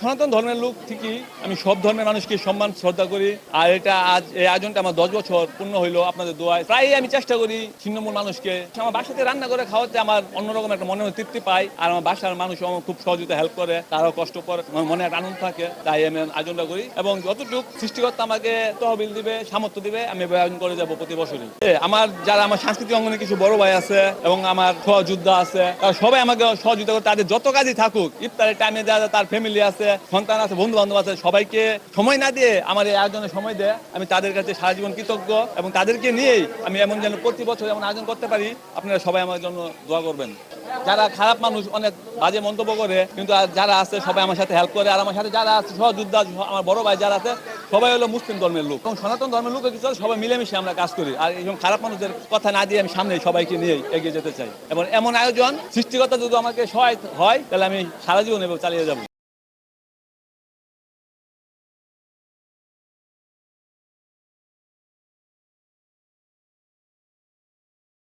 সনাতন ধর্মের লোক ঠিকই, আমি সব ধর্মের মানুষকে সম্মান শ্রদ্ধা করি। আর এটা আজ এই আয়োজনটা আমার 10 বছর পূর্ণ হইলো আপনাদের দোয়ায়। প্রায় আমি চেষ্টা করি ছিন্নমূল মানুষকে আমার বাসাতে রান্না করে খাওয়াতে আমার অন্যরকম একটা মনে তৃপ্তি পাই। আর আমার বাসার মানুষ আমার খুব সহযোগিতা হেল্প করে, তারাও কষ্ট করে, আমার মনে একটা আনন্দ থাকে। তাই আমি আয়োজনটা করি এবং যতটুকু সৃষ্টিকর্তা আমাকে তহবিল দিবে, সামর্থ্য দিবে, আমি আয়োজন করে যাবো প্রতি বছরই। আমার যারা আমার সাংস্কৃতিক অঙ্গনে কিছু বড় ভাই আছে এবং আমার সহযোদ্ধা আছে, তারা সবাই আমাকে সহযোগিতা করে। তাদের যত কাজই থাকুক, ইফতারের টাইমে যারা তার ফ্যামিলি আছে, সন্তান আছে, বন্ধু বান্ধব আছে, সবাইকে সময় না দিয়ে আমার এই আয়োজনে সময় দেয়। আমি তাদের কাছে সারা জীবন কৃতজ্ঞ এবং তাদেরকে নিয়েই আমি এমন যেন প্রতি বছর এমন আয়োজন করতে পারি। আপনারা সবাই আমার জন্য দোয়া করবেন। যারা খারাপ মানুষ অনেক বাজে মন্তব্য করে, কিন্তু আর যারা আছে সবাই আমার সাথে হেল্প করে। আর আমার সাথে যারা আছে সহযোদ্ধা, আমার বড় ভাই যারা আছে, সবাই হলো মুসলিম ধর্মের লোক এবং সনাতন ধর্মের লোক কিছু সবাই মিলেমিশে আমরা কাজ করি। আর এইরকম খারাপ মানুষদের কথা না দিয়ে আমি সামনে সবাইকে নিয়ে এগিয়ে যেতে চাই। এবং এমন আয়োজন সৃষ্টিকর্তা যদি আমাকে সহায় হয়, তাহলে আমি সারা জীবন এভাবে চালিয়ে যাবো।